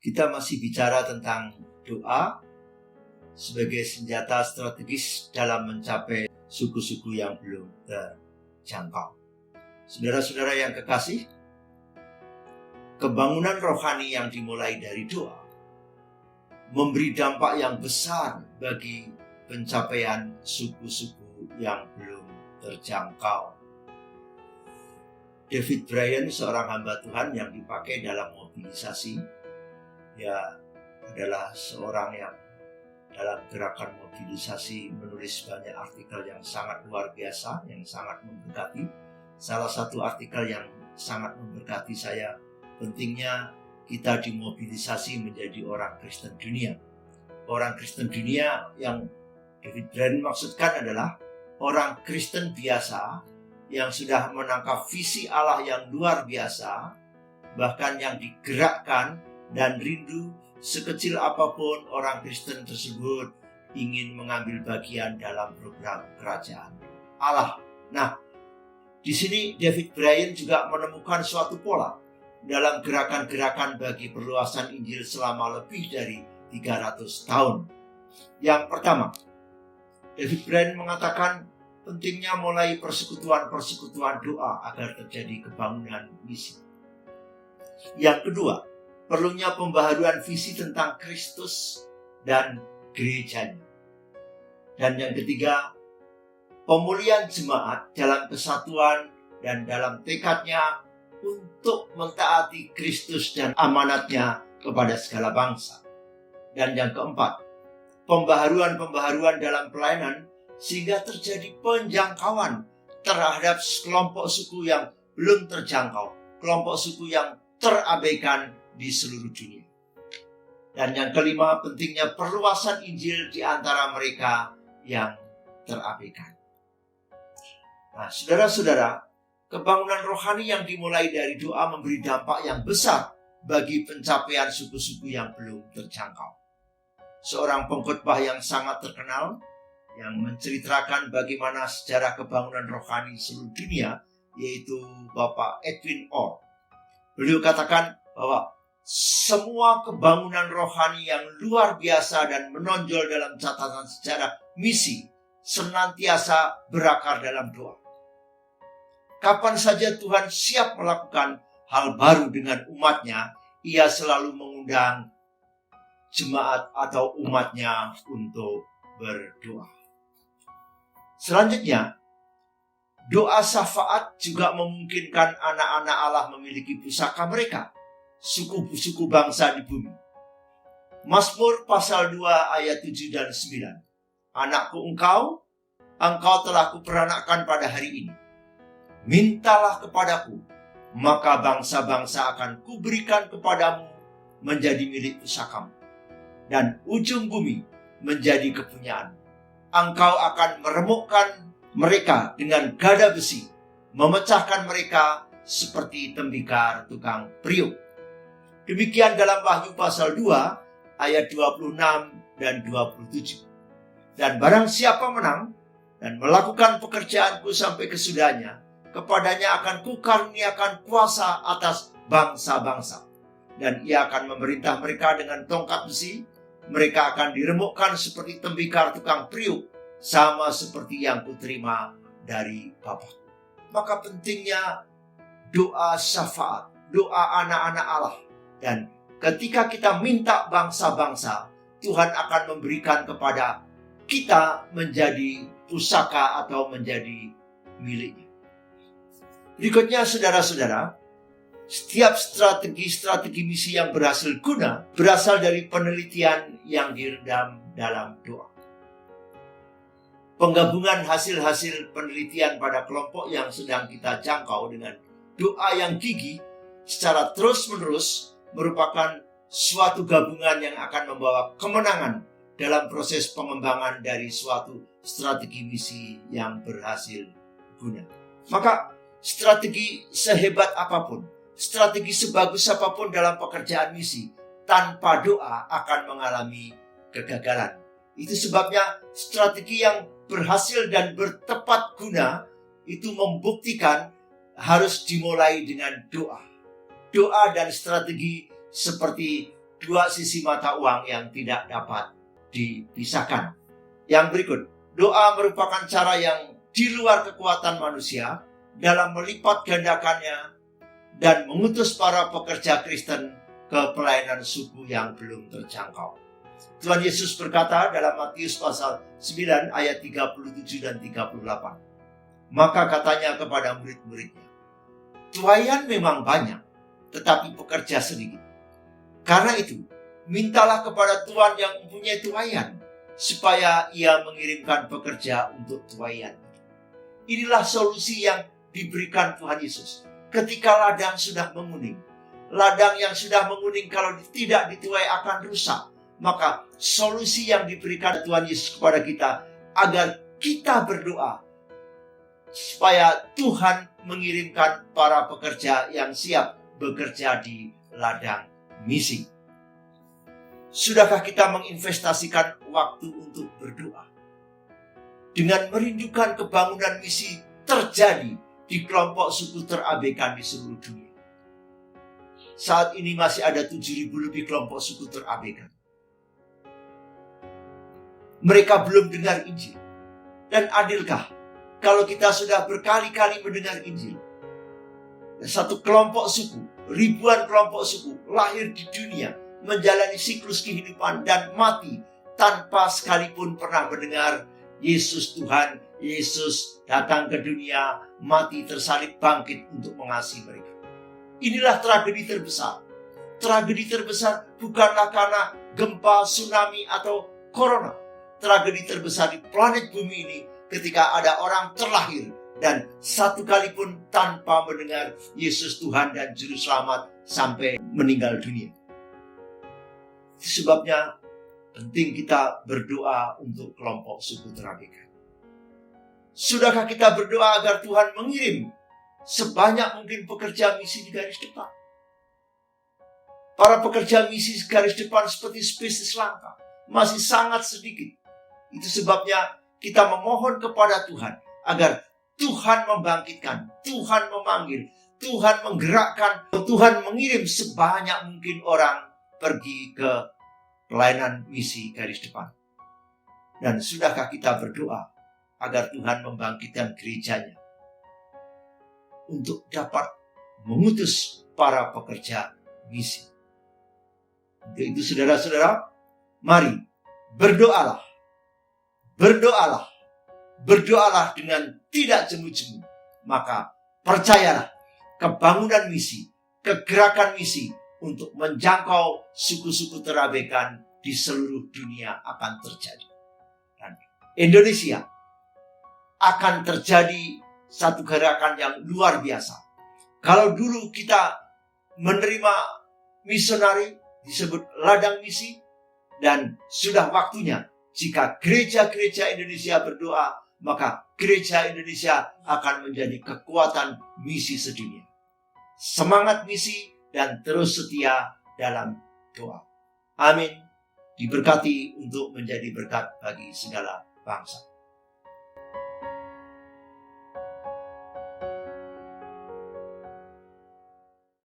Kita masih bicara tentang doa sebagai senjata strategis dalam mencapai suku-suku yang belum terjangkau. Saudara-saudara yang kekasih, kebangunan rohani yang dimulai dari doa memberi dampak yang besar bagi pencapaian suku-suku yang belum terjangkau. David Bryan, seorang hamba Tuhan yang dipakai dalam mobilisasi, adalah seorang yang dalam gerakan mobilisasi menulis banyak artikel yang sangat luar biasa, yang sangat memberkati. Salah satu artikel yang sangat memberkati saya, pentingnya kita dimobilisasi menjadi orang Kristen dunia. Orang Kristen dunia yang David Bryan maksudkan adalah orang Kristen biasa yang sudah menangkap visi Allah yang luar biasa, bahkan yang digerakkan dan rindu sekecil apapun orang Kristen tersebut ingin mengambil bagian dalam program kerajaan Allah. Nah, di sini David Bryan juga menemukan suatu pola dalam gerakan-gerakan bagi perluasan Injil selama lebih dari 300 tahun. Yang pertama, David Bryan mengatakan pentingnya mulai persekutuan-persekutuan doa agar terjadi kebangunan misi. Yang kedua, perlunya pembaharuan visi tentang Kristus dan gerejanya. Dan yang ketiga, pemulihan jemaat dalam kesatuan dan dalam tekadnya untuk mentaati Kristus dan amanatnya kepada segala bangsa. Dan yang keempat, pembaharuan dalam pelayanan sehingga terjadi penjangkauan terhadap kelompok suku yang belum terjangkau, kelompok suku yang terabaikan di seluruh dunia. Dan yang kelima, pentingnya perluasan Injil di antara mereka yang terabaikan. Nah, saudara-saudara, kebangunan rohani yang dimulai dari doa memberi dampak yang besar bagi pencapaian suku-suku yang belum terjangkau. Seorang pengkhotbah yang sangat terkenal yang menceritakan bagaimana sejarah kebangunan rohani seluruh dunia, yaitu Bapak Edwin Orr. Beliau katakan bahwa semua kebangunan rohani yang luar biasa dan menonjol dalam catatan sejarah misi senantiasa berakar dalam doa. Kapan saja Tuhan siap melakukan hal baru dengan umatnya, Ia selalu mengundang jemaat atau umatnya untuk berdoa. Selanjutnya, doa syafaat juga memungkinkan anak-anak Allah memiliki pusaka mereka, suku-suku bangsa di bumi. Mazmur pasal 2 ayat 7 dan 9. Anakku engkau telah kuperanakkan pada hari ini. Mintalah kepadaku, maka bangsa-bangsa akan kuberikan kepadamu menjadi milik pusakamu, dan ujung bumi menjadi kepunyaanmu. Engkau akan meremukkan mereka dengan gada besi, memecahkan mereka seperti tembikar tukang periuk. Demikian dalam Wahyu pasal 2 ayat 26 dan 27. Dan barang siapa menang dan melakukan pekerjaanku sampai kesudahnya, kepadanya akan kukaruniakan kuasa atas bangsa-bangsa. Dan ia akan memerintah mereka dengan tongkat besi. Mereka akan diremukkan seperti tembikar tukang periuk, sama seperti yang kuterima dari Bapa. Maka pentingnya doa syafaat, doa anak-anak Allah. Dan ketika kita minta bangsa-bangsa, Tuhan akan memberikan kepada kita menjadi pusaka atau menjadi miliknya. Berikutnya, saudara-saudara, setiap strategi misi yang berhasil guna berasal dari penelitian yang direndam dalam doa. Penggabungan hasil-hasil penelitian pada kelompok yang sedang kita jangkau dengan doa yang gigih secara terus-menerus merupakan suatu gabungan yang akan membawa kemenangan dalam proses pengembangan dari suatu strategi misi yang berhasil guna. Maka strategi sehebat apapun, strategi sebagus apapun dalam pekerjaan misi, tanpa doa akan mengalami kegagalan. Itu sebabnya strategi yang berhasil dan bertepat guna itu membuktikan harus dimulai dengan doa. Doa dan strategi seperti dua sisi mata uang yang tidak dapat dipisahkan. Yang berikut, doa merupakan cara yang di luar kekuatan manusia dalam melipat gandakannya dan mengutus para pekerja Kristen ke pelayanan suku yang belum terjangkau. Tuhan Yesus berkata dalam Matius pasal 9 ayat 37 dan 38. Maka katanya kepada murid-muridnya, tuaian memang banyak, tetapi pekerja sedikit. Karena itu, mintalah kepada Tuhan yang mempunyai tuaian, supaya ia mengirimkan pekerja untuk tuaian. Inilah solusi yang diberikan Tuhan Yesus. Ketika ladang sudah menguning, ladang yang sudah menguning kalau tidak dituai akan rusak. Maka solusi yang diberikan Tuhan Yesus kepada kita agar kita berdoa supaya Tuhan mengirimkan para pekerja yang siap bekerja di ladang misi. Sudahkah kita menginvestasikan waktu untuk berdoa? Dengan merindukan kebangunan misi terjadi di kelompok suku terabaikan di seluruh dunia. Saat ini masih ada 7.000 lebih kelompok suku terabaikan. Mereka belum dengar Injil. Dan adilkah kalau kita sudah berkali-kali mendengar Injil? Satu kelompok suku, ribuan kelompok suku lahir di dunia, menjalani siklus kehidupan dan mati tanpa sekalipun pernah mendengar Yesus Tuhan, Yesus datang ke dunia, mati, tersalib, bangkit untuk mengasihi mereka. Inilah tragedi terbesar. Tragedi terbesar bukanlah karena gempa, tsunami, atau corona. Tragedi terbesar di planet bumi ini ketika ada orang terlahir dan satu kali pun tanpa mendengar Yesus Tuhan dan Juru Selamat sampai meninggal dunia. Itu sebabnya penting kita berdoa untuk kelompok suku terabaikan. Sudahkah kita berdoa agar Tuhan mengirim sebanyak mungkin pekerja misi di garis depan? Para pekerja misi garis depan seperti spesies langka masih sangat sedikit. Itu sebabnya kita memohon kepada Tuhan agar Tuhan membangkitkan, Tuhan memanggil, Tuhan menggerakkan, Tuhan mengirim sebanyak mungkin orang pergi ke pelayanan misi garis depan. Dan sudahkah kita berdoa agar Tuhan membangkitkan gerejanya untuk dapat mengutus para pekerja misi? Untuk itu saudara-saudara, mari berdoalah. Berdoalah. Berdoalah dengan tidak jemu-jemu. Maka percayalah, kebangunan misi, kegerakan misi untuk menjangkau suku-suku terabaikan di seluruh dunia akan terjadi. Dan Indonesia akan terjadi satu gerakan yang luar biasa. Kalau dulu kita menerima misionari disebut ladang misi, dan sudah waktunya jika gereja-gereja Indonesia berdoa, maka gereja Indonesia akan menjadi kekuatan misi sedunia. Semangat misi dan terus setia dalam doa. Amin. Diberkati untuk menjadi berkat bagi segala bangsa.